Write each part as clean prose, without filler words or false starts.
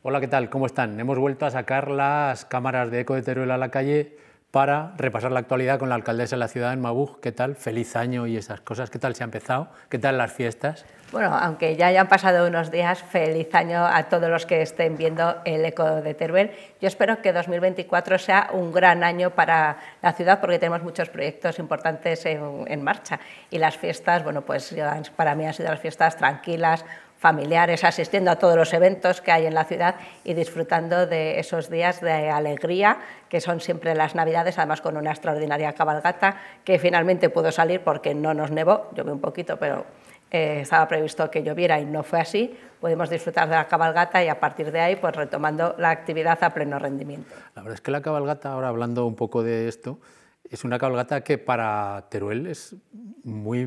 Hola, ¿qué tal? ¿Cómo están? Hemos vuelto a sacar las cámaras de Eco de Teruel a la calle para repasar la actualidad con la alcaldesa de la ciudad, en Mabuj. ¿Qué tal? Feliz año y esas cosas. ¿Qué tal se ha empezado? ¿Qué tal las fiestas? Bueno, aunque ya hayan pasado unos días, feliz año a todos los que estén viendo el Eco de Teruel. Yo espero que 2024 sea un gran año para la ciudad porque tenemos muchos proyectos importantes en marcha y las fiestas, bueno, pues para mí han sido las fiestas tranquilas, familiares, asistiendo a todos los eventos que hay en la ciudad y disfrutando de esos días de alegría que son siempre las Navidades, además con una extraordinaria cabalgata que finalmente pudo salir porque no nos nevó, llovió un poquito, pero estaba previsto que lloviera y no fue así. Pudimos disfrutar de la cabalgata y a partir de ahí pues retomando la actividad a pleno rendimiento. La verdad es que la cabalgata, ahora hablando un poco de esto, es una cabalgata que para Teruel es muy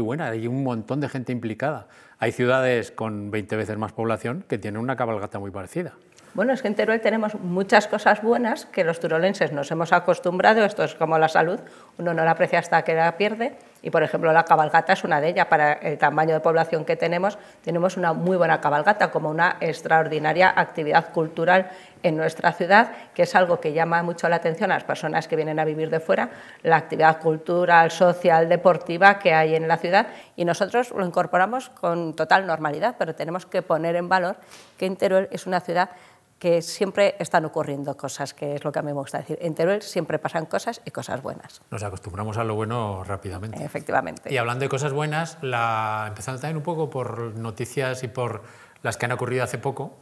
buena, hay un montón de gente implicada. Hay ciudades con 20 veces más población que tienen una cabalgata muy parecida. Bueno, es que en Teruel tenemos muchas cosas buenas que los turolenses nos hemos acostumbrado, esto es como la salud, uno no la aprecia hasta que la pierde, y por ejemplo la cabalgata es una de ellas. Para el tamaño de población que tenemos una muy buena cabalgata como una extraordinaria actividad cultural en nuestra ciudad, que es algo que llama mucho la atención a las personas que vienen a vivir de fuera, la actividad cultural, social, deportiva que hay en la ciudad, y nosotros lo incorporamos con total normalidad, pero tenemos que poner en valor que en Teruel es una ciudad que siempre están ocurriendo cosas, que es lo que a mí me gusta decir. En Teruel siempre pasan cosas y cosas buenas. Nos acostumbramos a lo bueno rápidamente. Efectivamente. Y hablando de cosas buenas, empezando también un poco por noticias y por las que han ocurrido hace poco,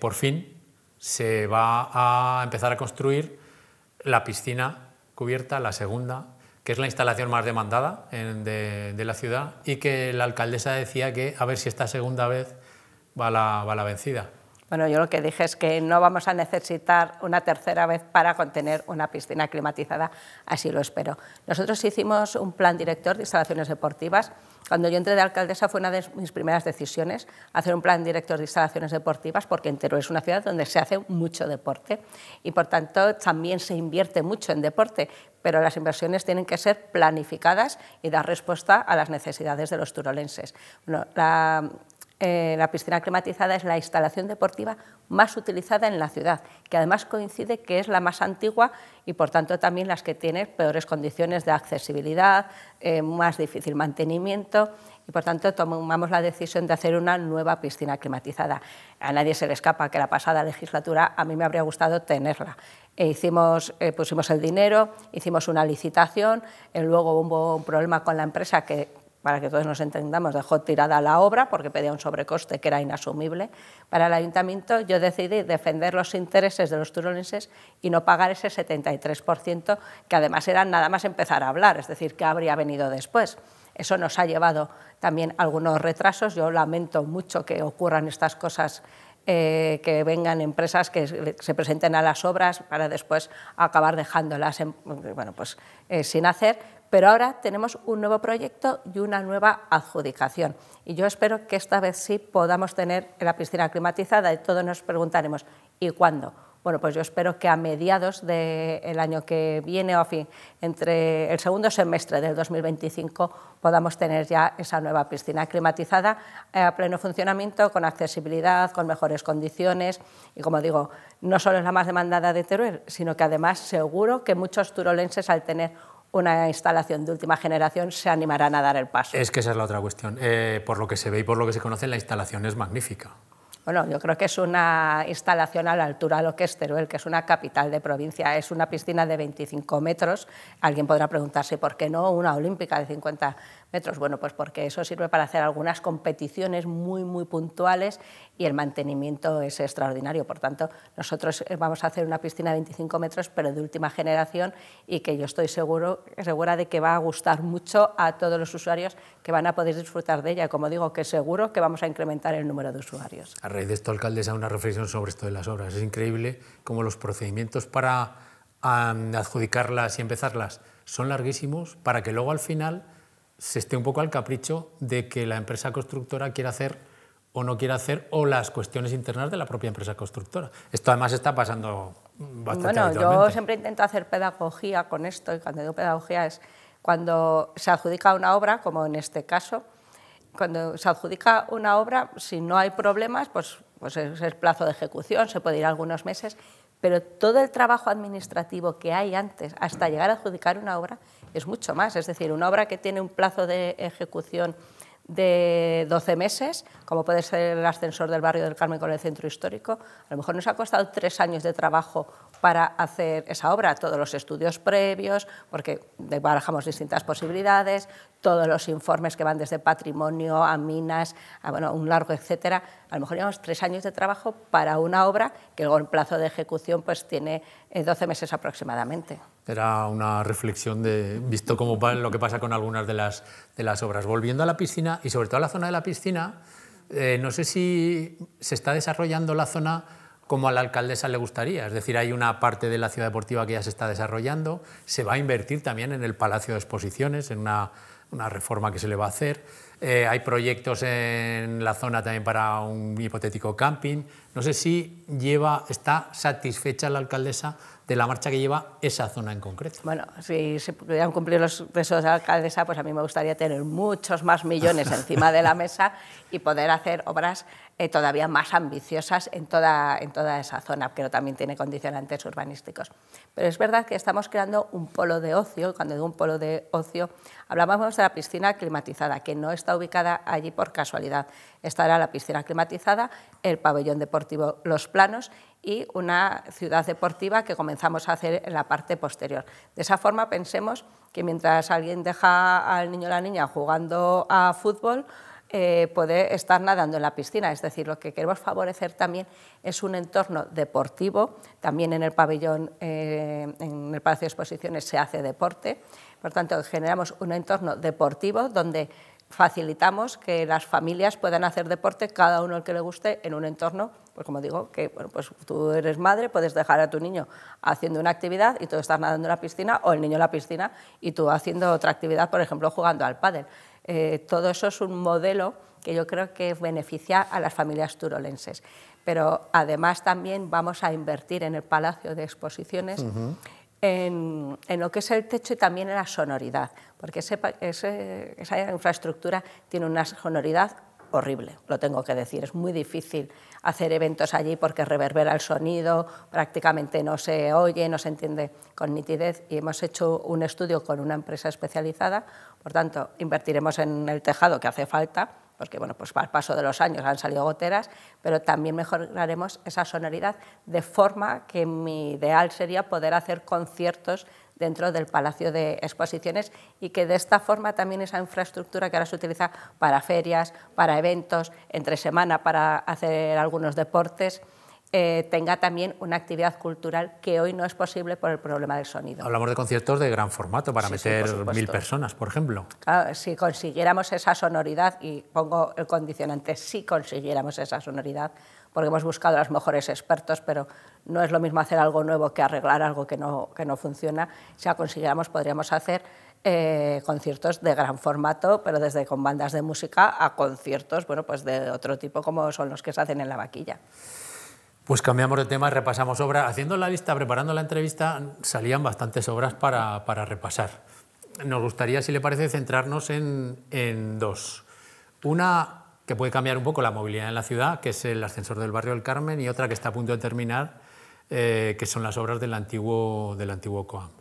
por fin se va a empezar a construir la piscina cubierta, la segunda, que es la instalación más demandada de la ciudad, y que la alcaldesa decía que a ver si esta segunda vez va la vencida. Bueno, yo lo que dije es que no vamos a necesitar una tercera vez para contener una piscina climatizada, así lo espero. Nosotros hicimos un plan director de instalaciones deportivas. Cuando yo entré de alcaldesa fue una de mis primeras decisiones hacer un plan director de instalaciones deportivas, porque en Teruel es una ciudad donde se hace mucho deporte y por tanto también se invierte mucho en deporte, pero las inversiones tienen que ser planificadas y dar respuesta a las necesidades de los turolenses. Bueno, la piscina climatizada es la instalación deportiva más utilizada en la ciudad, que además coincide que es la más antigua y por tanto también las que tiene peores condiciones de accesibilidad, más difícil mantenimiento, y por tanto tomamos la decisión de hacer una nueva piscina climatizada. A nadie se le escapa que la pasada legislatura a mí me habría gustado tenerla. Pusimos el dinero, hicimos una licitación, luego hubo un problema con la empresa que, para que todos nos entendamos, dejó tirada la obra porque pedía un sobrecoste que era inasumible. Para el ayuntamiento yo decidí defender los intereses de los turolenses y no pagar ese 73%, que además era nada más empezar a hablar, es decir, que habría venido después. Eso nos ha llevado también algunos retrasos. Yo lamento mucho que ocurran estas cosas, que vengan empresas que se presenten a las obras para después acabar dejándolas sin hacer. Pero ahora tenemos un nuevo proyecto y una nueva adjudicación. Y yo espero que esta vez sí podamos tener la piscina climatizada y todos nos preguntaremos, ¿y cuándo? Bueno, pues yo espero que a mediados del año que viene, o entre el segundo semestre del 2025, podamos tener ya esa nueva piscina climatizada a pleno funcionamiento, con accesibilidad, con mejores condiciones. Y como digo, no solo es la más demandada de Teruel, sino que además seguro que muchos turolenses, al tener una instalación de última generación, se animarán a dar el paso. Es que esa es la otra cuestión. Por lo que se ve y por lo que se conoce, la instalación es magnífica. Bueno, yo creo que es una instalación a la altura de lo que es Teruel, que es una capital de provincia. Es una piscina de 25 metros. Alguien podrá preguntarse por qué no una olímpica de 50 metros. Bueno, pues porque eso sirve para hacer algunas competiciones muy puntuales y el mantenimiento es extraordinario. Por tanto, nosotros vamos a hacer una piscina de 25 metros, pero de última generación, y que yo estoy segura de que va a gustar mucho a todos los usuarios, que van a poder disfrutar de ella. Como digo, que seguro que vamos a incrementar el número de usuarios. A raíz de esto, alcaldesa, una reflexión sobre esto de las obras. Es increíble cómo los procedimientos para adjudicarlas y empezarlas son larguísimos, para que luego al final se esté un poco al capricho de que la empresa constructora quiera hacer o no quiera hacer, o las cuestiones internas de la propia empresa constructora. Esto además está pasando bastante habitualmente. Yo siempre intento hacer pedagogía con esto, y cuando digo pedagogía es cuando se adjudica una obra, como en este caso. Cuando se adjudica una obra, si no hay problemas, pues pues es el plazo de ejecución, se puede ir algunos meses, pero todo el trabajo administrativo que hay antes, hasta llegar a adjudicar una obra, es mucho más. Es decir, una obra que tiene un plazo de ejecución de 12 meses, como puede ser el ascensor del barrio del Carmen con el centro histórico, a lo mejor nos ha costado 3 años de trabajo para hacer esa obra, todos los estudios previos, porque barajamos distintas posibilidades, todos los informes que van desde patrimonio a minas, a bueno, un largo etcétera. A lo mejor llevamos 3 años de trabajo para una obra que luego el plazo de ejecución pues tiene 12 meses aproximadamente. Era una reflexión de visto cómo lo que pasa con algunas de las obras. Volviendo a la piscina y sobre todo a la zona de la piscina, no sé si se está desarrollando la zona como a la alcaldesa le gustaría. Es decir, hay una parte de la ciudad deportiva que ya se está desarrollando, se va a invertir también en el Palacio de Exposiciones, en una reforma que se le va a hacer. Hay proyectos en la zona también para un hipotético camping. No sé si está satisfecha la alcaldesa de la marcha que lleva esa zona en concreto. Bueno, si se pudieran cumplir los deseos de la alcaldesa, pues a mí me gustaría tener muchos más millones encima de la mesa y poder hacer obras todavía más ambiciosas en toda esa zona, pero también tiene condicionantes urbanísticos. Pero es verdad que estamos creando un polo de ocio, y cuando digo un polo de ocio, hablábamos de la piscina climatizada, que no está ubicada allí por casualidad. Estará la piscina climatizada, el pabellón deportivo Los Planos y una ciudad deportiva que comenzamos a hacer en la parte posterior. De esa forma, pensemos que mientras alguien deja al niño o la niña jugando a fútbol, puede estar nadando en la piscina. Es decir, lo que queremos favorecer también es un entorno deportivo. También en el pabellón, en el Palacio de Exposiciones se hace deporte. Por tanto, generamos un entorno deportivo donde facilitamos que las familias puedan hacer deporte, cada uno el que le guste, en un entorno, pues como digo, que bueno, pues tú eres madre, puedes dejar a tu niño haciendo una actividad y tú estás nadando en la piscina, o el niño en la piscina y tú haciendo otra actividad, por ejemplo, jugando al pádel. Todo eso es un modelo que yo creo que beneficia a las familias turolenses. Pero además también vamos a invertir en el Palacio de Exposiciones, en lo que es el techo y también en la sonoridad, porque esa infraestructura tiene una sonoridad horrible, lo tengo que decir. Es muy difícil hacer eventos allí porque reverbera el sonido, prácticamente no se oye, no se entiende con nitidez, y hemos hecho un estudio con una empresa especializada. Por tanto, invertiremos en el tejado que hace falta, porque bueno, pues al paso de los años han salido goteras, pero también mejoraremos esa sonoridad, de forma que mi ideal sería poder hacer conciertos dentro del Palacio de Exposiciones y que de esta forma también esa infraestructura que ahora se utiliza para ferias, para eventos, entre semana para hacer algunos deportes, tenga también una actividad cultural que hoy no es posible por el problema del sonido. Hablamos de conciertos de gran formato para meter 1000 personas, por ejemplo. Claro, si consiguiéramos esa sonoridad, y pongo el condicionante, si consiguiéramos esa sonoridad, porque hemos buscado a los mejores expertos, pero no es lo mismo hacer algo nuevo que arreglar algo que no funciona. Si la consiguiéramos, podríamos hacer conciertos de gran formato, pero desde con bandas de música a conciertos, bueno, pues de otro tipo, como son los que se hacen en la Vaquilla. Pues cambiamos de tema y repasamos obras. Haciendo la lista, preparando la entrevista, salían bastantes obras para repasar. Nos gustaría, si le parece, centrarnos en dos. Una que puede cambiar un poco la movilidad en la ciudad, que es el ascensor del barrio del Carmen, y otra que está a punto de terminar, que son las obras del antiguo COAM.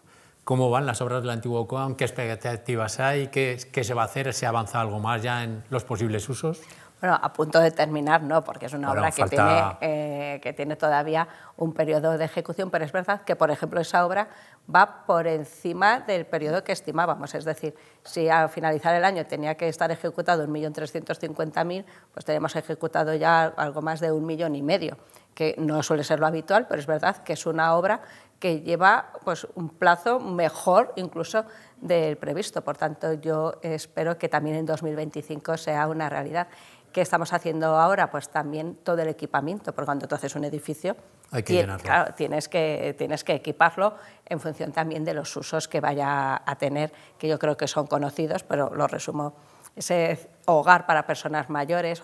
¿Cómo van las obras del antiguo COAM? ¿Qué expectativas hay? ¿Qué se va a hacer? ¿Se avanza algo más ya en los posibles usos? Bueno, a punto de terminar no, porque es una obra que tiene todavía un periodo de ejecución, pero es verdad que, por ejemplo, esa obra va por encima del periodo que estimábamos. Es decir, si al finalizar el año tenía que estar ejecutado 1.350.000, pues tenemos ejecutado ya algo más de 1,5 millones, que no suele ser lo habitual, pero es verdad que es una obra que lleva pues, un plazo mejor incluso del previsto. Por tanto, yo espero que también en 2025 sea una realidad. ¿Qué estamos haciendo ahora? Pues también todo el equipamiento, porque cuando tú haces un edificio, hay que llenarlo. Claro, tienes que equiparlo en función también de los usos que vaya a tener, que yo creo que son conocidos, pero lo resumo. Ese hogar para personas mayores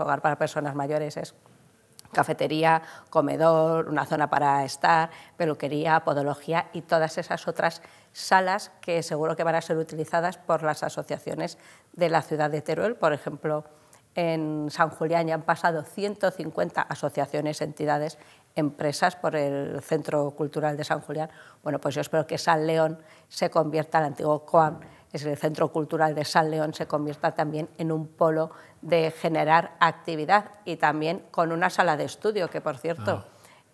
es cafetería, comedor, una zona para estar, peluquería, podología y todas esas otras salas que seguro que van a ser utilizadas por las asociaciones de la ciudad de Teruel. Por ejemplo, En San Julián ya han pasado 150 asociaciones, entidades, empresas por el Centro Cultural de San Julián. Bueno, pues yo espero que San León se convierta, el antiguo COAM, es el Centro Cultural de San León, se convierta también en un polo de generar actividad y también con una sala de estudio, que por cierto,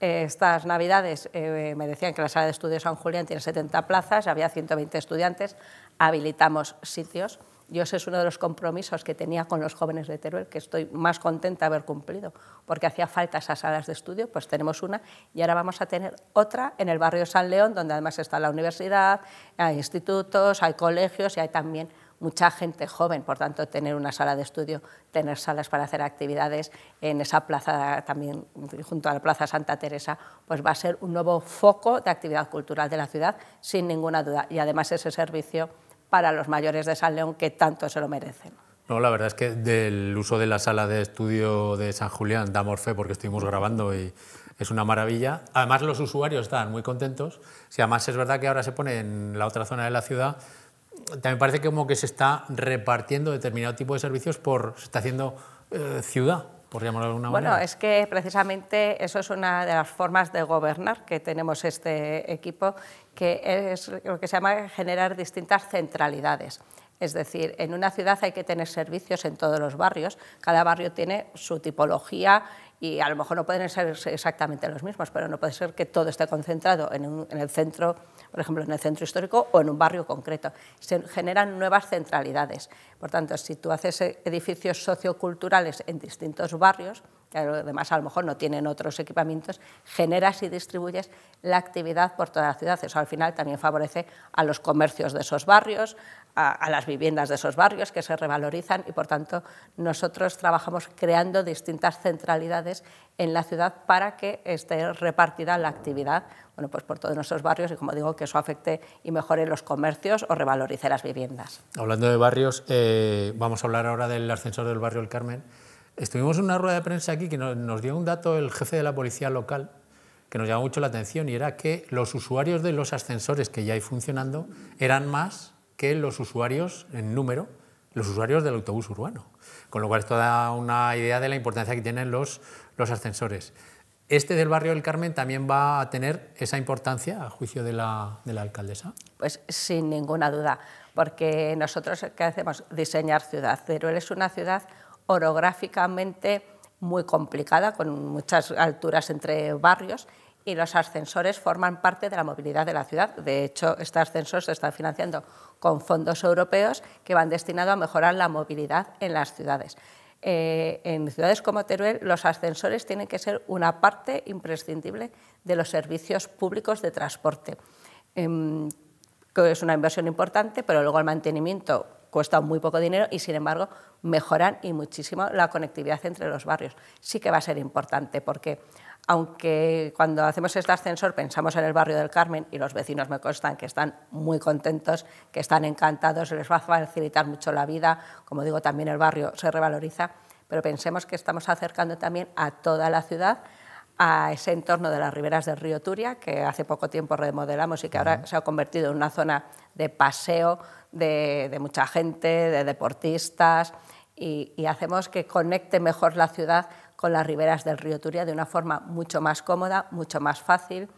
estas Navidades me decían que la sala de estudio de San Julián tiene 70 plazas, había 120 estudiantes, habilitamos sitios. Yo ese es uno de los compromisos que tenía con los jóvenes de Teruel, que estoy más contenta de haber cumplido, porque hacía falta esas salas de estudio, pues tenemos una y ahora vamos a tener otra en el barrio San León, donde además está la universidad, hay institutos, hay colegios y hay también mucha gente joven, por tanto, tener una sala de estudio, tener salas para hacer actividades en esa plaza también, junto a la Plaza Santa Teresa, pues va a ser un nuevo foco de actividad cultural de la ciudad, sin ninguna duda, y además ese servicio para los mayores de San León que tanto se lo merecen. No, la verdad es que del uso de la sala de estudio de San Julián damos fe porque estuvimos grabando y es una maravilla. Además, los usuarios están muy contentos. Si además es verdad que ahora se pone en la otra zona de la ciudad, también parece como que se está repartiendo determinado tipo de servicios se está haciendo ciudad, por llamarlo de alguna manera. Bueno, es que precisamente eso es una de las formas de gobernar que tenemos este equipo, que es lo que se llama generar distintas centralidades. Es decir, en una ciudad hay que tener servicios en todos los barrios, cada barrio tiene su tipología y a lo mejor no pueden ser exactamente los mismos, pero no puede ser que todo esté concentrado en el centro, por ejemplo, en el centro histórico o en un barrio concreto. Se generan nuevas centralidades. Por tanto, si tú haces edificios socioculturales en distintos barrios, que además a lo mejor no tienen otros equipamientos, generas y distribuyes la actividad por toda la ciudad. Eso al final también favorece a los comercios de esos barrios, a las viviendas de esos barrios que se revalorizan y, por tanto, nosotros trabajamos creando distintas centralidades en la ciudad para que esté repartida la actividad, bueno, pues por todos nuestros barrios y, como digo, que eso afecte y mejore los comercios o revalorice las viviendas. Hablando de barrios, vamos a hablar ahora del ascensor del barrio El Carmen. Estuvimos en una rueda de prensa aquí que nos dio un dato el jefe de la policía local que nos llamó mucho la atención y era que los usuarios de los ascensores que ya hay funcionando eran más que los usuarios en número, los usuarios del autobús urbano. Con lo cual esto da una idea de la importancia que tienen los ascensores. ¿Este del barrio del Carmen también va a tener esa importancia a juicio de la alcaldesa? Pues sin ninguna duda, porque nosotros, ¿qué hacemos? Diseñar ciudad. Teruel es una ciudad orográficamente muy complicada, con muchas alturas entre barrios, y los ascensores forman parte de la movilidad de la ciudad. De hecho, este ascensor se está financiando con fondos europeos que van destinados a mejorar la movilidad en las ciudades. En ciudades como Teruel, los ascensores tienen que ser una parte imprescindible de los servicios públicos de transporte. Que es una inversión importante, pero luego el mantenimiento cuesta muy poco dinero y, sin embargo, mejoran y muchísimo la conectividad entre los barrios. Sí que va a ser importante porque, aunque cuando hacemos este ascensor pensamos en el barrio del Carmen y los vecinos me constan que están muy contentos, que están encantados, les va a facilitar mucho la vida, como digo, también el barrio se revaloriza, pero pensemos que estamos acercando también a toda la ciudad a ese entorno de las riberas del río Turia, que hace poco tiempo remodelamos y que ahora se ha convertido en una zona de paseo de mucha gente, de deportistas, y hacemos que conecte mejor la ciudad con las riberas del río Turia de una forma mucho más cómoda, mucho más fácil.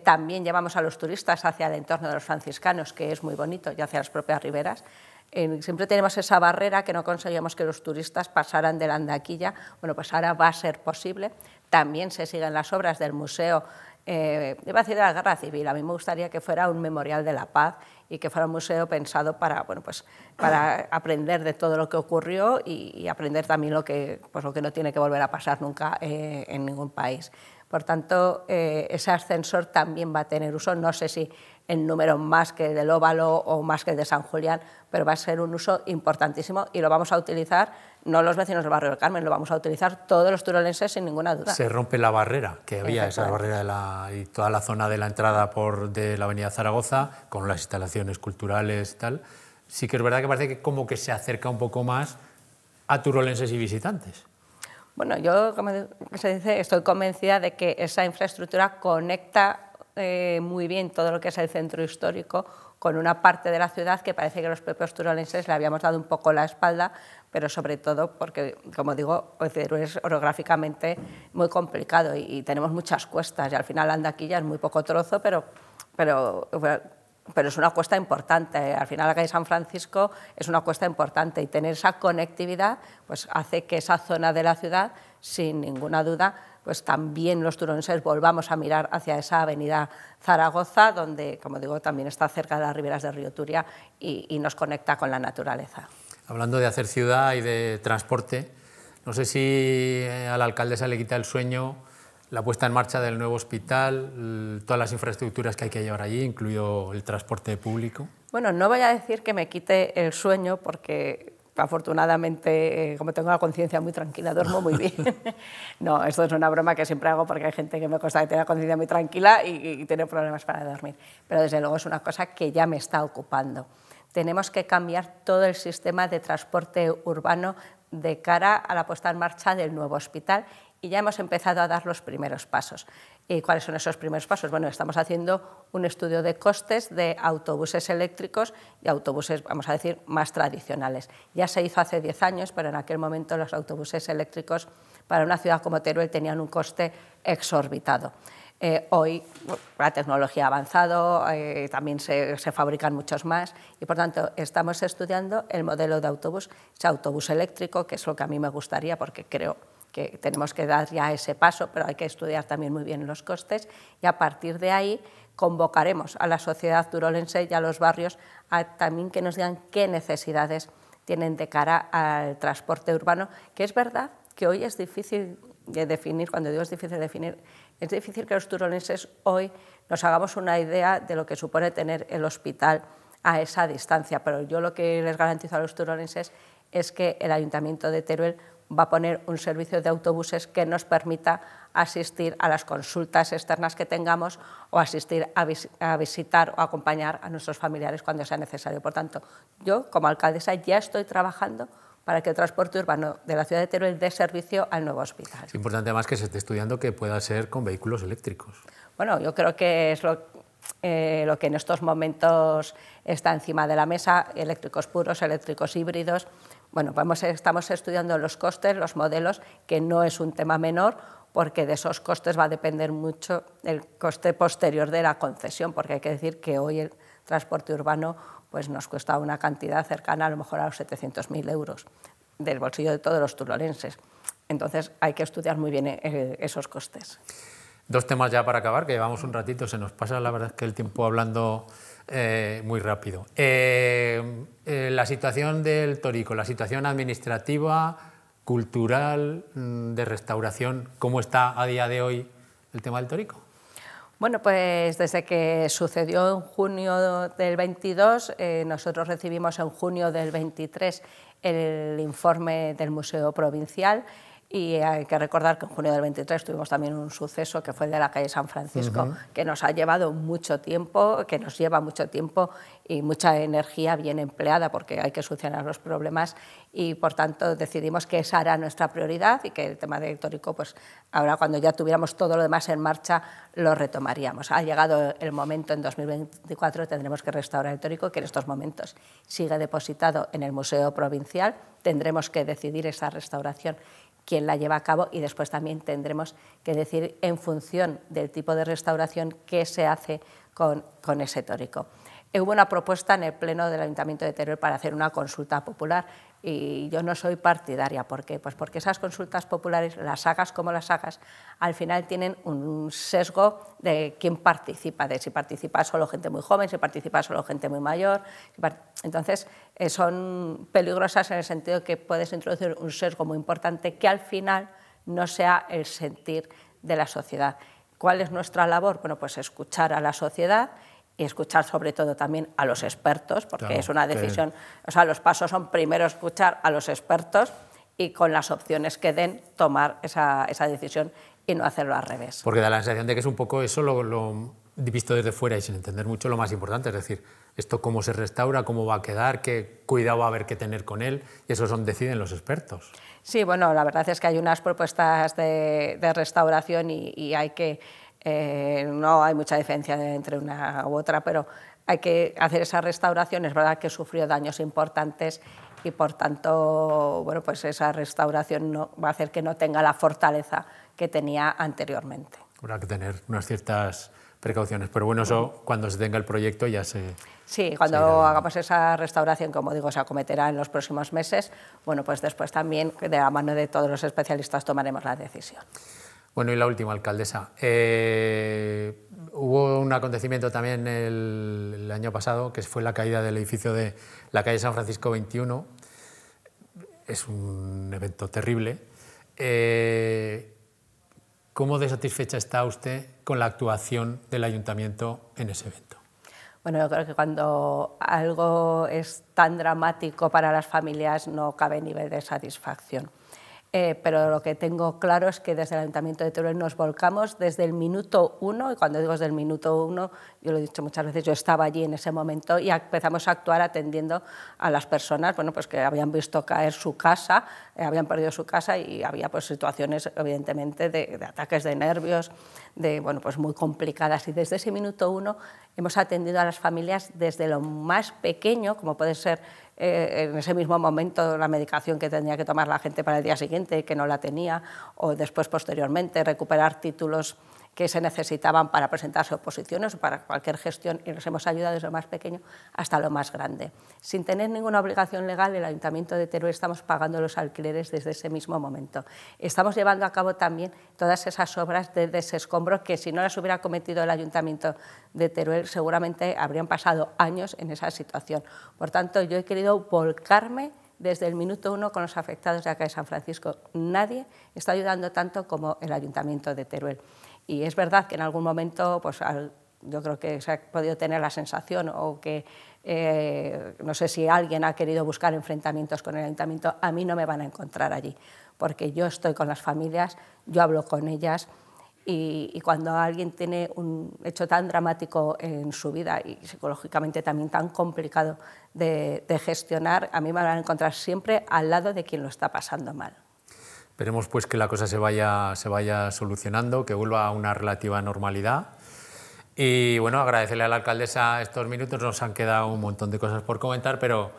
También llevamos a los turistas hacia el entorno de los franciscanos, que es muy bonito, y hacia las propias riberas. Siempre tenemos esa barrera que no conseguíamos que los turistas pasaran de la Andaquilla. Bueno, pues ahora va a ser posible. También se siguen las obras del museo, iba a decir de la Guerra Civil. A mí me gustaría que fuera un memorial de la paz y que fuera un museo pensado para, bueno, pues, para aprender de todo lo que ocurrió y aprender también lo que no tiene que volver a pasar nunca en ningún país. Por tanto, ese ascensor también va a tener uso, no sé si en número más que el del Óvalo o más que el de San Julián, pero va a ser un uso importantísimo y lo vamos a utilizar, no los vecinos del barrio del Carmen, lo vamos a utilizar todos los turolenses sin ninguna duda. Se rompe la barrera que había, esa barrera y toda la zona de la entrada de la avenida Zaragoza, con las instalaciones culturales y tal. Sí que es verdad que parece que como que se acerca un poco más a turolenses y visitantes. Bueno, yo, como se dice, estoy convencida de que esa infraestructura conecta muy bien todo lo que es el centro histórico, con una parte de la ciudad que parece que los propios turolenses le habíamos dado un poco la espalda, pero sobre todo porque, como digo, Teruel es orográficamente muy complicado y tenemos muchas cuestas, y al final Andaquilla es muy poco trozo, pero es una cuesta importante. Al final la calle San Francisco es una cuesta importante, y tener esa conectividad pues hace que esa zona de la ciudad, sin ninguna duda, pues también los turolenses volvamos a mirar hacia esa avenida Zaragoza, donde, como digo, también está cerca de las riberas del río Turia y nos conecta con la naturaleza. Hablando de hacer ciudad y de transporte, no sé si a la alcaldesa le quita el sueño la puesta en marcha del nuevo hospital, todas las infraestructuras que hay que llevar allí, incluido el transporte público. Bueno, no voy a decir que me quite el sueño, porque afortunadamente, como tengo la conciencia muy tranquila, duermo muy bien. No, esto es una broma que siempre hago, porque hay gente que me consta que tiene la conciencia muy tranquila y tiene problemas para dormir. Pero desde luego es una cosa que ya me está ocupando. Tenemos que cambiar todo el sistema de transporte urbano de cara a la puesta en marcha del nuevo hospital, y ya hemos empezado a dar los primeros pasos. ¿Y cuáles son esos primeros pasos? Bueno, estamos haciendo un estudio de costes de autobuses eléctricos y autobuses, vamos a decir, más tradicionales. Ya se hizo hace 10 años, pero en aquel momento los autobuses eléctricos para una ciudad como Teruel tenían un coste exorbitado. Hoy la tecnología ha avanzado, también se fabrican muchos más, y por tanto estamos estudiando el modelo de autobús, ese autobús eléctrico, que es lo que a mí me gustaría, porque creo que tenemos que dar ya ese paso, pero hay que estudiar también muy bien los costes, y a partir de ahí convocaremos a la sociedad turolense y a los barrios a también que nos digan qué necesidades tienen de cara al transporte urbano, que es verdad que hoy es difícil de definir. Cuando digo es difícil de definir, es difícil que los turolenses hoy nos hagamos una idea de lo que supone tener el hospital a esa distancia, pero yo lo que les garantizo a los turolenses es que el Ayuntamiento de Teruel va a poner un servicio de autobuses que nos permita asistir a las consultas externas que tengamos, o asistir a visitar o acompañar a nuestros familiares cuando sea necesario. Por tanto, yo como alcaldesa ya estoy trabajando para que el transporte urbano de la ciudad de Teruel dé servicio al nuevo hospital. Es importante además que se esté estudiando que pueda ser con vehículos eléctricos. Bueno, yo creo que es lo que en estos momentos está encima de la mesa: eléctricos puros, eléctricos híbridos. Bueno, estamos estudiando los costes, los modelos, que no es un tema menor, porque de esos costes va a depender mucho el coste posterior de la concesión, porque hay que decir que hoy el transporte urbano pues nos cuesta una cantidad cercana a lo mejor a los 700.000 euros del bolsillo de todos los turolenses. Entonces hay que estudiar muy bien esos costes. Dos temas ya para acabar, que llevamos un ratito, se nos pasa la verdad que el tiempo hablando muy rápido. La situación del Torico, la situación administrativa, cultural, de restauración, ¿cómo está a día de hoy el tema del Torico? Bueno, pues desde que sucedió en junio del 22, nosotros recibimos en junio del 23 el informe del Museo Provincial, y hay que recordar que en junio del 23 tuvimos también un suceso que fue el de la calle San Francisco, que nos ha llevado mucho tiempo, que nos lleva mucho tiempo y mucha energía bien empleada, porque hay que solucionar los problemas, y por tanto decidimos que esa era nuestra prioridad y que el tema del Torico, pues ahora cuando ya tuviéramos todo lo demás en marcha, lo retomaríamos. Ha llegado el momento, en 2024 tendremos que restaurar el Torico, que en estos momentos sigue depositado en el Museo Provincial. Tendremos que decidir esa restauración, quién la lleva a cabo, y después también tendremos que decir, en función del tipo de restauración, qué se hace con ese Torico. Hubo una propuesta en el Pleno del Ayuntamiento de Teruel para hacer una consulta popular, y yo no soy partidaria. ¿Por qué? Pues porque esas consultas populares, las hagas como las hagas, al final tienen un sesgo de quién participa, de si participa solo gente muy joven, si participa solo gente muy mayor. Entonces, son peligrosas en el sentido que puedes introducir un sesgo muy importante que al final no sea el sentir de la sociedad. ¿Cuál es nuestra labor? Bueno, pues escuchar a la sociedad y escuchar sobre todo también a los expertos, porque claro, es una decisión, o sea, los pasos son primero escuchar a los expertos y con las opciones que den tomar esa decisión y no hacerlo al revés. Porque da la sensación de que es un poco eso lo visto desde fuera y sin entender mucho lo más importante, es decir, esto cómo se restaura, cómo va a quedar, qué cuidado va a haber que tener con él, y eso deciden los expertos. Sí, bueno, la verdad es que hay unas propuestas de restauración y hay que No hay mucha diferencia entre una u otra, pero hay que hacer esa restauración. Es verdad que sufrió daños importantes y, por tanto, bueno, pues esa restauración no, va a hacer que no tenga la fortaleza que tenía anteriormente. Habrá que tener unas ciertas precauciones, pero bueno, eso cuando se tenga el proyecto ya se... Sí, cuando hagamos esa restauración, como digo, se acometerá en los próximos meses, bueno, pues después también, de la mano de todos los especialistas, tomaremos la decisión. Bueno, y la última, alcaldesa. Hubo un acontecimiento también el año pasado, que fue la caída del edificio de la calle San Francisco 21. Es un evento terrible. ¿Cómo de satisfecha está usted con la actuación del ayuntamiento en ese evento? Bueno, yo creo que cuando algo es tan dramático para las familias no cabe nivel de satisfacción. Pero lo que tengo claro es que desde el Ayuntamiento de Teruel nos volcamos desde el minuto 1, y cuando digo desde el minuto 1, yo lo he dicho muchas veces, yo estaba allí en ese momento y empezamos a actuar atendiendo a las personas, bueno, pues que habían visto caer su casa, habían perdido su casa y había pues situaciones evidentemente de ataques de nervios, bueno, pues muy complicadas, y desde ese minuto 1 hemos atendido a las familias desde lo más pequeño, como puede ser en ese mismo momento la medicación que tendría que tomar la gente para el día siguiente, que no la tenía, o después, posteriormente, recuperar títulos que se necesitaban para presentarse oposiciones o para cualquier gestión, y nos hemos ayudado desde lo más pequeño hasta lo más grande. Sin tener ninguna obligación legal, el Ayuntamiento de Teruel estamos pagando los alquileres desde ese mismo momento. Estamos llevando a cabo también todas esas obras de desescombro que, si no las hubiera cometido el Ayuntamiento de Teruel, seguramente habrían pasado años en esa situación. Por tanto, yo he querido volcarme desde el minuto 1 con los afectados de acá de San Francisco. Nadie está ayudando tanto como el Ayuntamiento de Teruel. Y es verdad que en algún momento, pues, yo creo que se ha podido tener la sensación, o que no sé si alguien ha querido buscar enfrentamientos con el Ayuntamiento. A mí no me van a encontrar allí, porque yo estoy con las familias, yo hablo con ellas, y cuando alguien tiene un hecho tan dramático en su vida y psicológicamente también tan complicado de gestionar, a mí me van a encontrar siempre al lado de quien lo está pasando mal. Esperemos pues que la cosa se vaya solucionando, que vuelva a una relativa normalidad. Y bueno, agradecerle a la alcaldesa estos minutos. Nos han quedado un montón de cosas por comentar, pero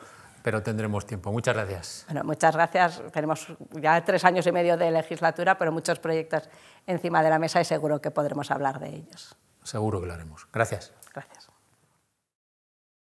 tendremos tiempo. Muchas gracias. Bueno, muchas gracias. Tenemos ya 3 años y medio de legislatura, pero muchos proyectos encima de la mesa y seguro que podremos hablar de ellos. Seguro que lo haremos. Gracias.